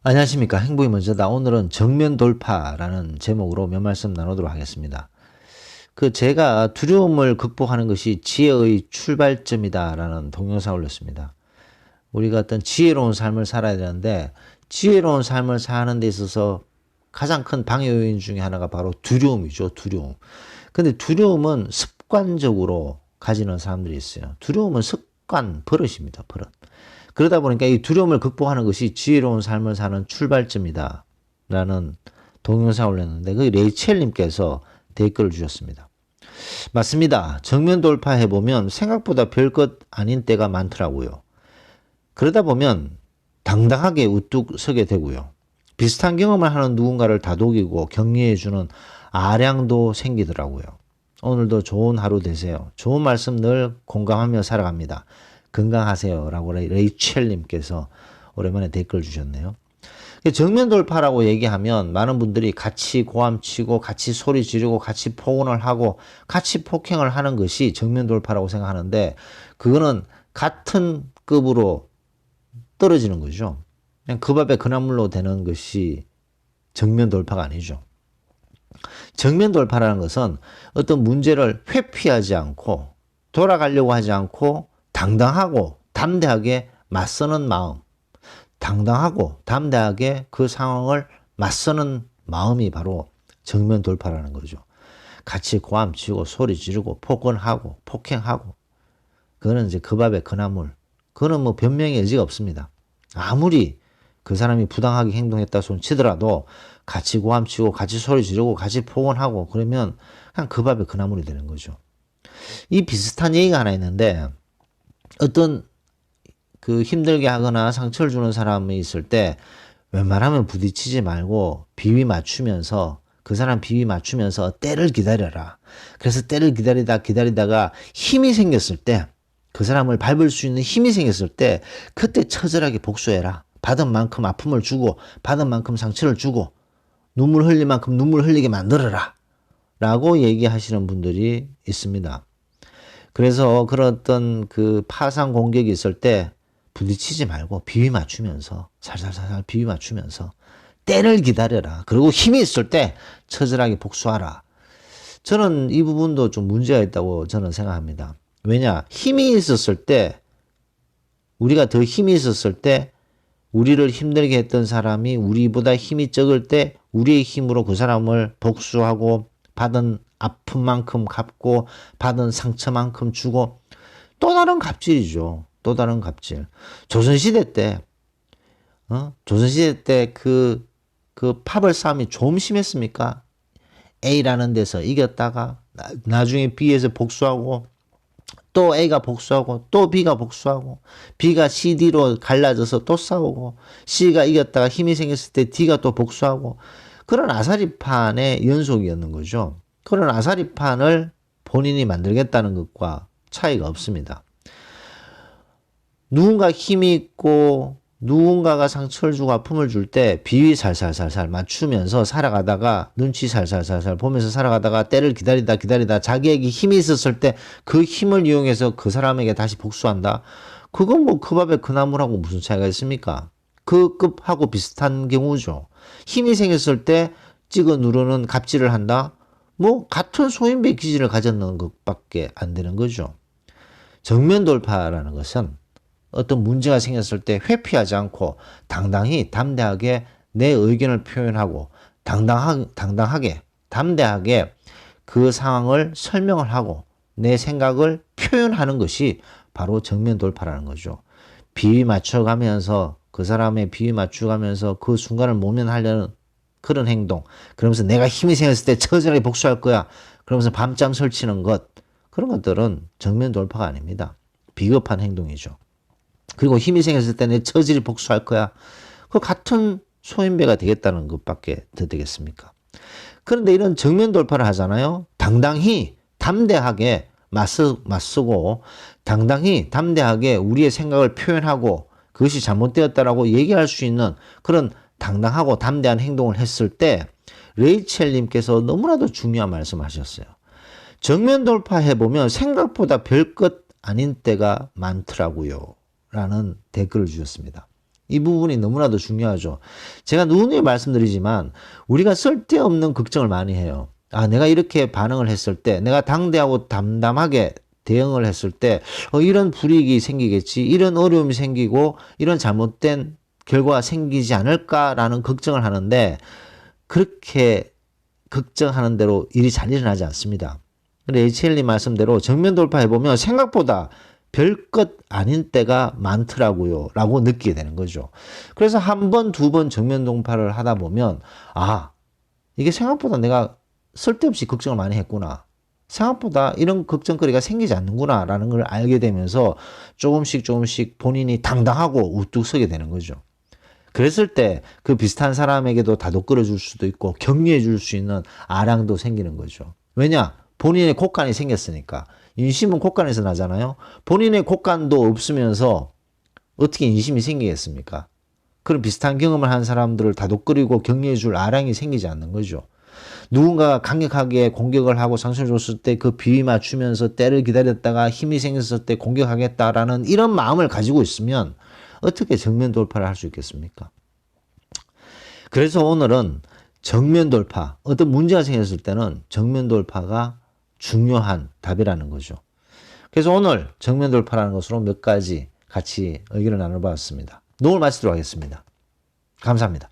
안녕하십니까. 행복이 먼저다. 오늘은 정면 돌파라는 제목으로 몇 말씀 나누도록 하겠습니다. 제가 두려움을 극복하는 것이 지혜의 출발점이다라는 동영상을 올렸습니다. 우리가 어떤 지혜로운 삶을 살아야 되는데 지혜로운 삶을 사는 데 있어서 가장 큰 방해 요인 중에 하나가 바로 두려움이죠. 두려움. 근데 두려움은 습관적으로 가지는 사람들이 있어요. 두려움은 습관, 버릇입니다. 버릇. 그러다 보니까 이 두려움을 극복하는 것이 지혜로운 삶을 사는 출발점이다 라는 동영상을 올렸는데 그 레이첼님께서 댓글을 주셨습니다. 맞습니다. 정면 돌파해보면 생각보다 별것 아닌 때가 많더라고요. 그러다 보면 당당하게 우뚝 서게 되고요. 비슷한 경험을 하는 누군가를 다독이고 격려해주는 아량도 생기더라고요. 오늘도 좋은 하루 되세요. 좋은 말씀 늘 공감하며 살아갑니다. 건강하세요 라고 레이첼님께서 오랜만에 댓글 주셨네요. 정면 돌파라고 얘기하면 많은 분들이 같이 고함치고 같이 소리 지르고 같이 폭언을 하고 같이 폭행을 하는 것이 정면 돌파라고 생각하는데 그거는 같은 급으로 떨어지는 거죠. 그냥 그 밥에 그나물로 되는 것이 정면 돌파가 아니죠. 정면 돌파라는 것은 어떤 문제를 회피하지 않고 돌아가려고 하지 않고 당당하고 담대하게 맞서는 마음, 당당하고 담대하게 그 상황을 맞서는 마음이 바로 정면 돌파라는 거죠. 같이 고함치고 소리 지르고 폭언하고 폭행하고 그거는 이제 그 밥에 그나물. 그거는 뭐 변명의 여지가 없습니다. 아무리 그 사람이 부당하게 행동했다 손 치더라도 같이 고함치고 같이 소리 지르고 같이 폭언하고 그러면 그냥 그 밥에 그나물이 되는 거죠. 이 비슷한 얘기가 하나 있는데 어떤 힘들게 하거나 상처를 주는 사람이 있을 때 웬만하면 부딪히지 말고 비위 맞추면서 그 사람 비위 맞추면서 때를 기다려라. 그래서 때를 기다리다가 힘이 생겼을 때 그 사람을 밟을 수 있는 힘이 생겼을 때 그때 처절하게 복수해라. 받은 만큼 아픔을 주고 받은 만큼 상처를 주고 눈물 흘릴 만큼 눈물 흘리게 만들어라. 라고 얘기하시는 분들이 있습니다. 그래서 그런 어떤 파상 공격이 있을 때 부딪히지 말고 비위 맞추면서 살살살살 비위 맞추면서 때를 기다려라. 그리고 힘이 있을 때 처절하게 복수하라. 저는 이 부분도 좀 문제가 있다고 저는 생각합니다. 왜냐? 힘이 있었을 때 우리가 더 힘이 있었을 때 우리를 힘들게 했던 사람이 우리보다 힘이 적을 때 우리의 힘으로 그 사람을 복수하고 받은 아픔만큼 갚고 받은 상처만큼 주고 또 다른 갑질이죠. 또 다른 갑질. 조선시대 때 조선시대 때 파벌 싸움이 좀 심했습니까? A라는 데서 이겼다가 나중에 B에서 복수하고 또 A가 복수하고 또 B가 복수하고 B가 C, D로 갈라져서 또 싸우고 C가 이겼다가 힘이 생겼을 때 D가 또 복수하고 그런 아사리판의 연속이었는 거죠. 그런 아사리판을 본인이 만들겠다는 것과 차이가 없습니다. 누군가 힘이 있고 누군가가 상처를 주고 아픔을 줄 때 비위 살살살살 맞추면서 살아가다가 눈치 살살살살 보면서 살아가다가 때를 기다리다 자기에게 힘이 있었을 때 그 힘을 이용해서 그 사람에게 다시 복수한다. 그건 뭐 그 밥에 그 나물하고 무슨 차이가 있습니까? 그 급하고 비슷한 경우죠. 힘이 생겼을 때 찍어 누르는 갑질을 한다. 뭐 같은 소인배 기질을 가졌는 것밖에 안 되는 거죠. 정면 돌파라는 것은 어떤 문제가 생겼을 때 회피하지 않고 당당히 담대하게 내 의견을 표현하고 당당하게 담대하게 그 상황을 설명을 하고 내 생각을 표현하는 것이 바로 정면 돌파라는 거죠. 비위 맞춰가면서 그 사람의 비위 맞춰가면서 그 순간을 모면하려는 그런 행동. 그러면서 내가 힘이 생겼을 때 처절하게 복수할 거야. 그러면서 밤잠 설치는 것. 그런 것들은 정면 돌파가 아닙니다. 비겁한 행동이죠. 그리고 힘이 생겼을 때 내 처절히 복수할 거야. 그 같은 소인배가 되겠다는 것밖에 더 되겠습니까? 그런데 이런 정면 돌파를 하잖아요. 당당히 담대하게 맞서고 당당히 담대하게 우리의 생각을 표현하고 그것이 잘못되었다라고 얘기할 수 있는 그런 당당하고 담대한 행동을 했을 때 레이첼님께서 너무나도 중요한 말씀하셨어요. 정면 돌파해보면 생각보다 별것 아닌 때가 많더라고요. 라는 댓글을 주셨습니다. 이 부분이 너무나도 중요하죠. 제가 누누이 말씀드리지만 우리가 쓸데없는 걱정을 많이 해요. 아, 내가 이렇게 반응을 했을 때, 내가 당대하고 담담하게 대응을 했을 때, 이런 불이익이 생기겠지, 이런 어려움이 생기고, 이런 잘못된 결과가 생기지 않을까라는 걱정을 하는데, 그렇게 걱정하는 대로 일이 잘 일어나지 않습니다. 근데 HL님 말씀대로 정면 돌파해보면 생각보다 별것 아닌 때가 많더라고요. 라고 느끼게 되는 거죠. 그래서 한 번, 두 번 정면 돌파를 하다 보면, 아, 이게 생각보다 내가 쓸데없이 걱정을 많이 했구나. 생각보다 이런 걱정거리가 생기지 않는구나. 라는 걸 알게 되면서 조금씩 본인이 당당하고 우뚝 서게 되는 거죠. 그랬을 때 그 비슷한 사람에게도 다독거려 줄 수도 있고 격려해 줄 수 있는 아량도 생기는 거죠. 왜냐? 본인의 곡간이 생겼으니까. 인심은 곡간에서 나잖아요. 본인의 곡간도 없으면서 어떻게 인심이 생기겠습니까? 그런 비슷한 경험을 한 사람들을 다독거리고 격려해 줄 아량이 생기지 않는 거죠. 누군가가 강력하게 공격을 하고 상처를 줬을 때 그 비위 맞추면서 때를 기다렸다가 힘이 생겼을 때 공격하겠다라는 이런 마음을 가지고 있으면 어떻게 정면 돌파를 할 수 있겠습니까? 그래서 오늘은 정면 돌파, 어떤 문제가 생겼을 때는 정면 돌파가 중요한 답이라는 거죠. 그래서 오늘 정면 돌파라는 것으로 몇 가지 같이 의견을 나눠봤습니다. 오늘 마치도록 하겠습니다. 감사합니다.